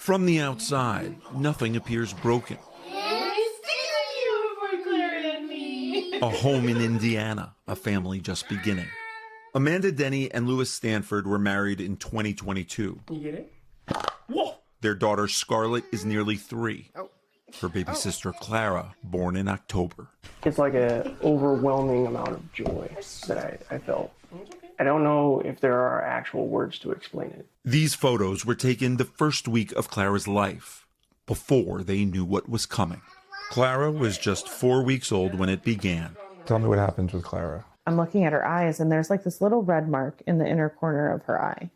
From the outside, nothing appears broken. A home in Indiana, a family just beginning. Amanda Denny and Louis Stanford were married in 2022. You get it? Whoa! Their daughter Scarlett is nearly 3. Her baby sister Clara, born in October. It's like an overwhelming amount of joy that I felt. I don't know if there are actual words to explain it. These photos were taken the first week of Clara's life, before they knew what was coming. Clara was just 4 weeks old when it began. Tell me what happens with Clara. I'm looking at her eyes, and there's like this little red mark in the inner corner of her eye.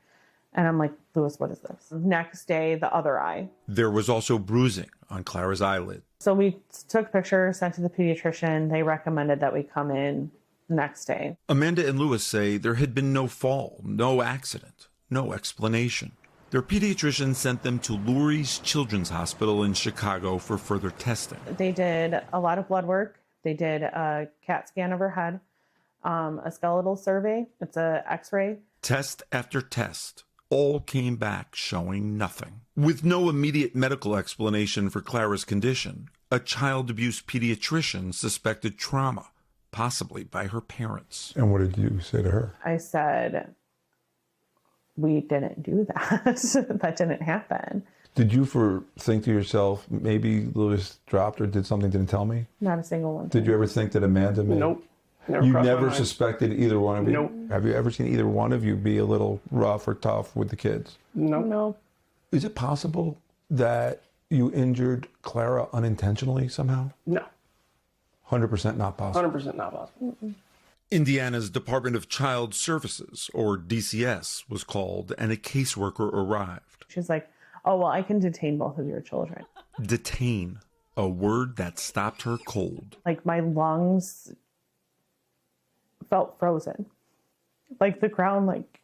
And I'm like, Louis, what is this? Next day, the other eye. There was also bruising on Clara's eyelid. So we took pictures, sent to the pediatrician. They recommended that we come in the next day. Amanda and Louis say there had been no fall, no accident, no explanation. Their pediatrician sent them to Lurie's Children's Hospital in Chicago for further testing. They did a lot of blood work. They did a CAT scan of her head, a skeletal survey. It's an X-ray. Test after test. All came back showing nothing. With no immediate medical explanation for Clara's condition, a child abuse pediatrician suspected trauma, possibly by her parents. And what did you say to her? I said, we didn't do that. That didn't happen. Did you think to yourself, maybe Louis dropped or did something, didn't tell me? Not a single one. Did you ever think that Amanda may? Nope. You never suspected either one of you? Nope. Have you ever seen either one of you be a little rough or tough with the kids? Nope. No. Is it possible that you injured Clara unintentionally somehow? No. 100% not possible. 100% not possible. Indiana's Department of Child Services, or DCS, was called, and a caseworker arrived. She's like, oh, well, I can detain both of your children. Detain, a word that stopped her cold. Like my lungs felt frozen. Like the ground, like,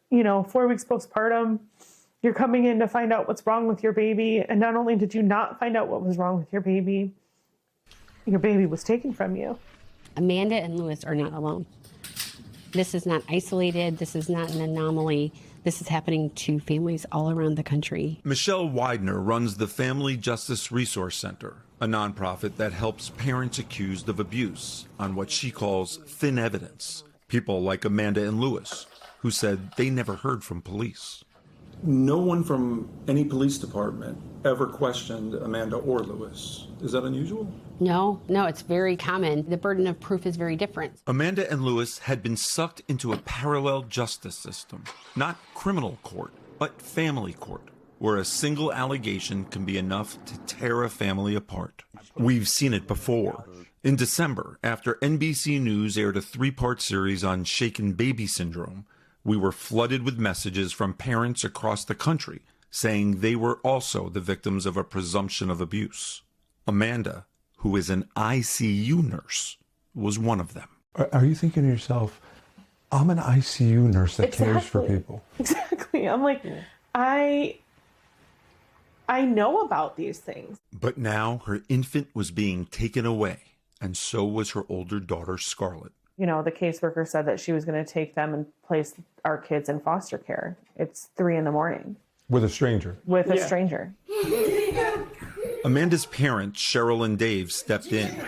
you know, 4 weeks postpartum, you're coming in to find out what's wrong with your baby. And not only did you not find out what was wrong with your baby was taken from you. Amanda and Louis are not alone. This is not isolated. This is not an anomaly. This is happening to families all around the country. Michelle Widener runs the Family Justice Resource Center, a nonprofit that helps parents accused of abuse on what she calls thin evidence. People like Amanda and Louis, who said they never heard from police. No one from any police department ever questioned Amanda or Louis. Is that unusual? No, it's very common. The burden of proof is very different. Amanda and Louis had been sucked into a parallel justice system, not criminal court, but family court, where a single allegation can be enough to tear a family apart. We've seen it before. In December, after NBC News aired a 3-part series on shaken baby syndrome, we were flooded with messages from parents across the country saying they were also the victims of a presumption of abuse. Amanda, who is an ICU nurse, was one of them. Are you thinking to yourself, I'm an ICU nurse that cares for people? Exactly. I'm like, I know about these things. But now her infant was being taken away, and so was her older daughter, Scarlett. You know, the caseworker said that she was going to take them and place our kids in foster care. It's 3 a.m. With a stranger? With a stranger. Amanda's parents, Cheryl and Dave, stepped in.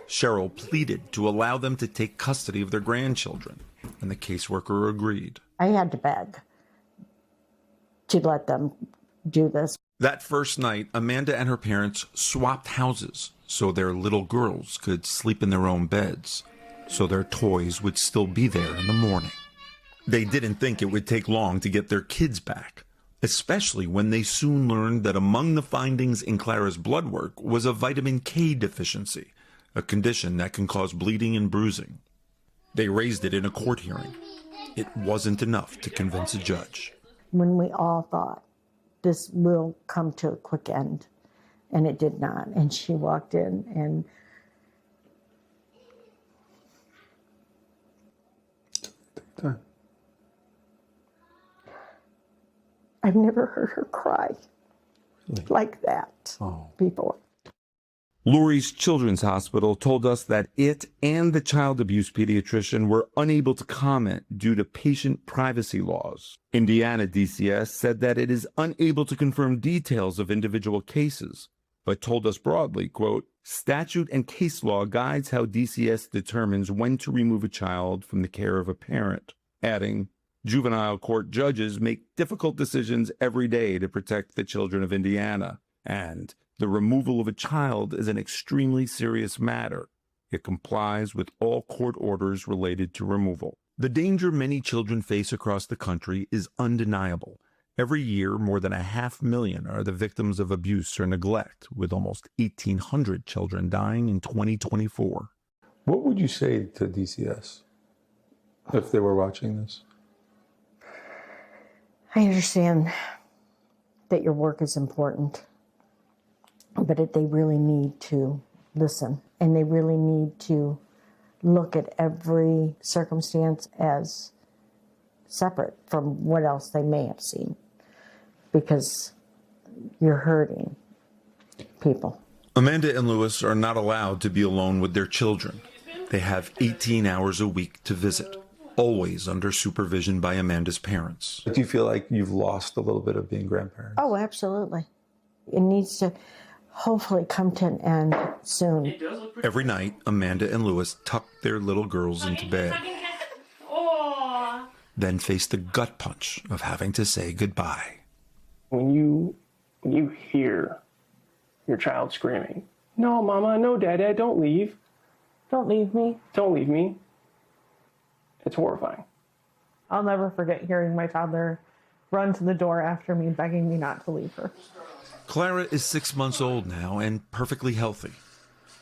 Cheryl pleaded to allow them to take custody of their grandchildren, and the caseworker agreed. I had to beg to let them do this. That first night, Amanda and her parents swapped houses so their little girls could sleep in their own beds, so their toys would still be there in the morning. They didn't think it would take long to get their kids back, especially when they soon learned that among the findings in Clara's blood work was a vitamin K deficiency, a condition that can cause bleeding and bruising. They raised it in a court hearing. It wasn't enough to convince a judge. When we all thought this will come to a quick end, and it did not. And she walked in and I've never heard her cry like that before. Lurie's Children's Hospital told us that it and the child abuse pediatrician were unable to comment due to patient privacy laws. Indiana DCS said that it is unable to confirm details of individual cases, but told us broadly, quote, statute and case law guides how DCS determines when to remove a child from the care of a parent, adding, juvenile court judges make difficult decisions every day to protect the children of Indiana, and the removal of a child is an extremely serious matter. It complies with all court orders related to removal. The danger many children face across the country is undeniable. Every year, more than 500,000 are the victims of abuse or neglect, with almost 1,800 children dying in 2024. What would you say to DCS if they were watching this? I understand that your work is important, but they really need to listen, and they really need to look at every circumstance as separate from what else they may have seen, because you're hurting people. Amanda and Louis are not allowed to be alone with their children. They have 18 hours a week to visit, always under supervision by Amanda's parents. Do you feel like you've lost a little bit of being grandparents? Oh, absolutely. It needs to hopefully come to an end soon. Every night, Amanda and Louis tuck their little girls into bed, then face the gut punch of having to say goodbye. When you hear your child screaming, "No, Mama, no, Dada, don't leave. Don't leave me. Don't leave me." It's horrifying. I'll never forget hearing my toddler run to the door after me, begging me not to leave her. Clara is 6 months old now and perfectly healthy.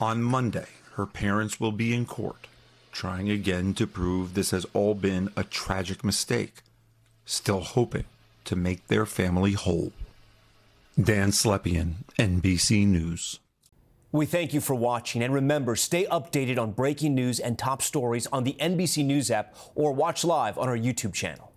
On Monday, her parents will be in court, trying again to prove this has all been a tragic mistake, still hoping to make their family whole. Dan Slepian, NBC News. We thank you for watching, and remember, stay updated on breaking news and top stories on the NBC News app or watch live on our YouTube channel.